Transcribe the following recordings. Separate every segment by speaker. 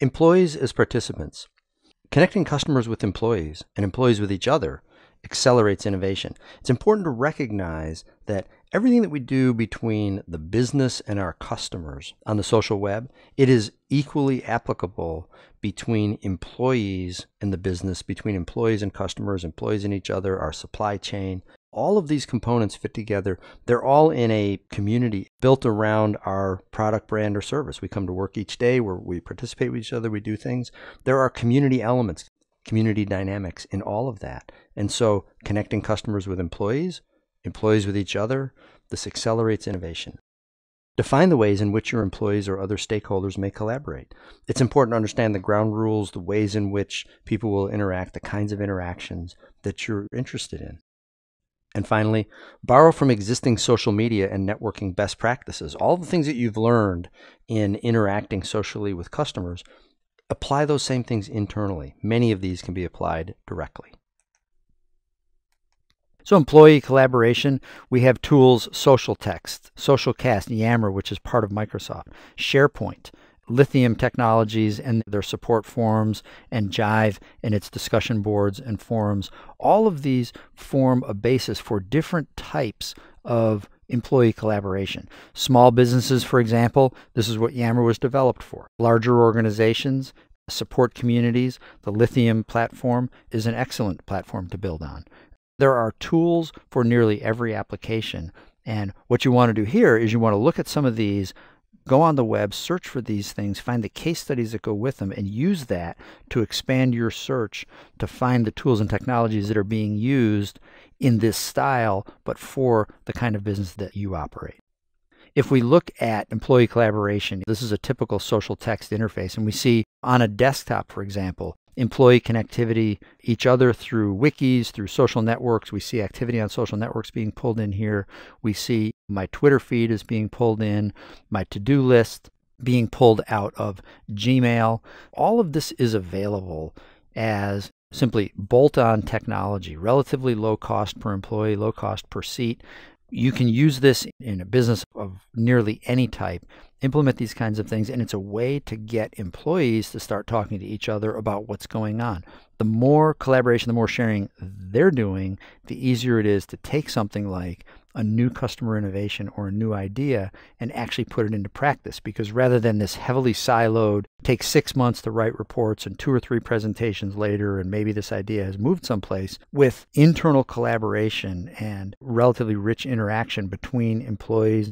Speaker 1: Employees as participants. Connecting customers with employees and employees with each other accelerates innovation. It's important to recognize that everything that we do between the business and our customers on the social web, it is equally applicable between employees and the business, between employees and customers, employees and each other, our supply chain. All of these components fit together. They're all in a community built around our product, brand, or service. We come to work each day where we participate with each other, we do things. There are community elements, community dynamics in all of that. And so connecting customers with employees, employees with each other, this accelerates innovation. Define the ways in which your employees or other stakeholders may collaborate. It's important to understand the ground rules, the ways in which people will interact, the kinds of interactions that you're interested in. And finally, borrow from existing social media and networking best practices. All the things that you've learned in interacting socially with customers, apply those same things internally. Many of these can be applied directly. So employee collaboration, we have tools, Social Text, Socialcast, Yammer, which is part of Microsoft, SharePoint, Lithium Technologies and their support forums, and Jive and its discussion boards and forums. All of these form a basis for different types of employee collaboration. Small businesses, for example, this is what Yammer was developed for. Larger organizations, support communities, the Lithium platform is an excellent platform to build on. There are tools for nearly every application. And what you want to do here is you want to look at some of these, go on the web, search for these things, find the case studies that go with them, and use that to expand your search to find the tools and technologies that are being used in this style, but for the kind of business that you operate. If we look at employee collaboration, this is a typical social text interface, and we see on a desktop, for example, employee connectivity, each other through wikis, through social networks. We see activity on social networks being pulled in here. We see my Twitter feed is being pulled in, my to-do list being pulled out of Gmail. All of this is available as simply bolt-on technology, relatively low cost per employee, low cost per seat. You can use this in a business of nearly any type, implement these kinds of things, and it's a way to get employees to start talking to each other about what's going on. The more collaboration, the more sharing they're doing, the easier it is to take something like a new customer innovation or a new idea and actually put it into practice. Because rather than this heavily siloed, take 6 months to write reports and 2 or 3 presentations later, and maybe this idea has moved someplace, with internal collaboration and relatively rich interaction between employees,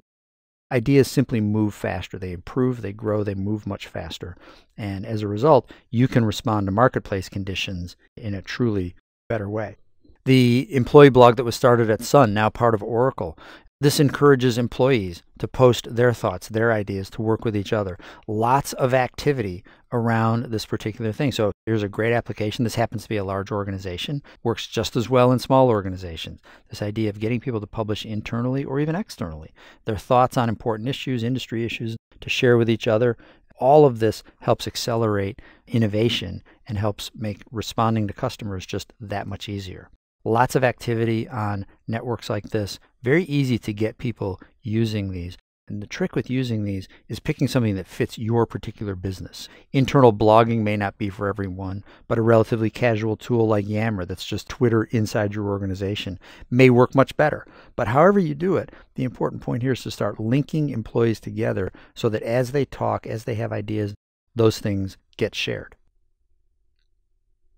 Speaker 1: ideas simply move faster. They improve, they grow, they move much faster. And as a result, you can respond to marketplace conditions in a truly better way. The employee blog that was started at Sun, now part of Oracle, this encourages employees to post their thoughts, their ideas, to work with each other. Lots of activity around this particular thing. So here's a great application. This happens to be a large organization, works just as well in small organizations. This idea of getting people to publish internally or even externally their thoughts on important issues, industry issues, to share with each other. All of this helps accelerate innovation and helps make responding to customers just that much easier. Lots of activity on networks like this. Very easy to get people using these. And the trick with using these is picking something that fits your particular business. Internal blogging may not be for everyone, but a relatively casual tool like Yammer that's just Twitter inside your organization may work much better. But however you do it, the important point here is to start linking employees together so that as they talk, as they have ideas, those things get shared.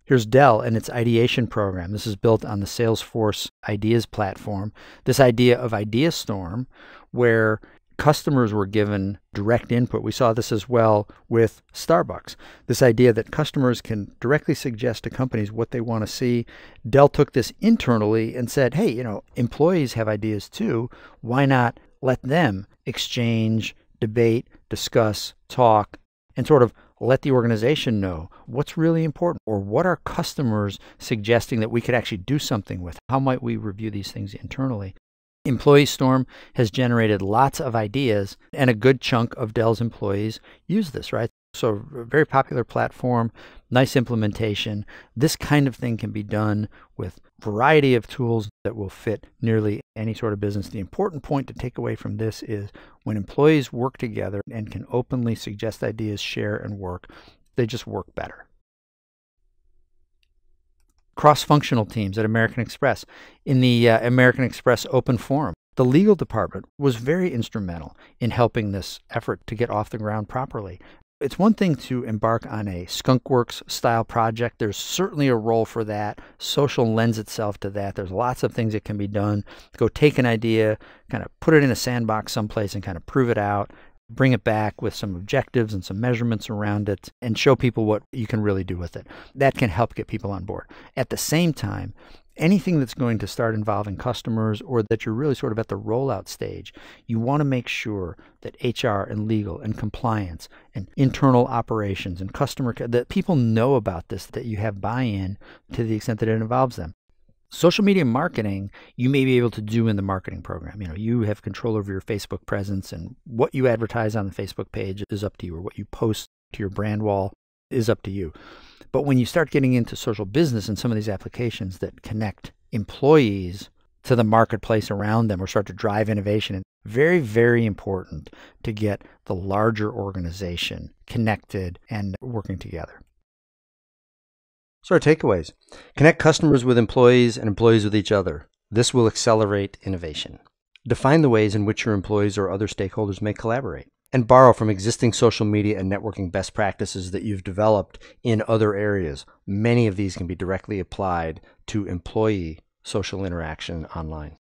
Speaker 1: Here's Dell and its ideation program. This is built on the Salesforce Ideas platform. This idea of IdeaStorm, where customers were given direct input. We saw this as well with Starbucks. This idea that customers can directly suggest to companies what they want to see. Dell took this internally and said, hey, employees have ideas too. Why not let them exchange, debate, discuss, talk, and sort of let the organization know what's really important, or what are customers suggesting that we could actually do something with? How might we review these things internally? Employee Storm has generated lots of ideas, and a good chunk of Dell's employees use this, right? So a very popular platform, nice implementation. This kind of thing can be done with a variety of tools that will fit nearly any sort of business. The important point to take away from this is when employees work together and can openly suggest ideas, share, and work, They just work better. Cross-functional teams at American Express. In the American Express Open Forum, the legal department was very instrumental in helping this effort to get off the ground properly. It's one thing to embark on a skunkworks style project. There's certainly a role for that. Social lends itself to that. There's lots of things that can be done. Go take an idea, kind of put it in a sandbox someplace and kind of prove it out, bring it back with some objectives and some measurements around it, and show people what you can really do with it. That can help get people on board. At the same time, anything that's going to start involving customers or that you're really sort of at the rollout stage, you want to make sure that HR and legal and compliance and internal operations and customer care, that people know about this, that you have buy-in to the extent that it involves them. Social media marketing, you may be able to do in the marketing program. You have control over your Facebook presence, and what you advertise on the Facebook page is up to you, or what you post to your brand wall is up to you. But when you start getting into social business and some of these applications that connect employees to the marketplace around them or start to drive innovation, it's very, very important to get the larger organization connected and working together.
Speaker 2: So our takeaways: connect customers with employees and employees with each other. This will accelerate innovation. Define the ways in which your employees or other stakeholders may collaborate. And borrow from existing social media and networking best practices that you've developed in other areas. Many of these can be directly applied to employee social interaction online.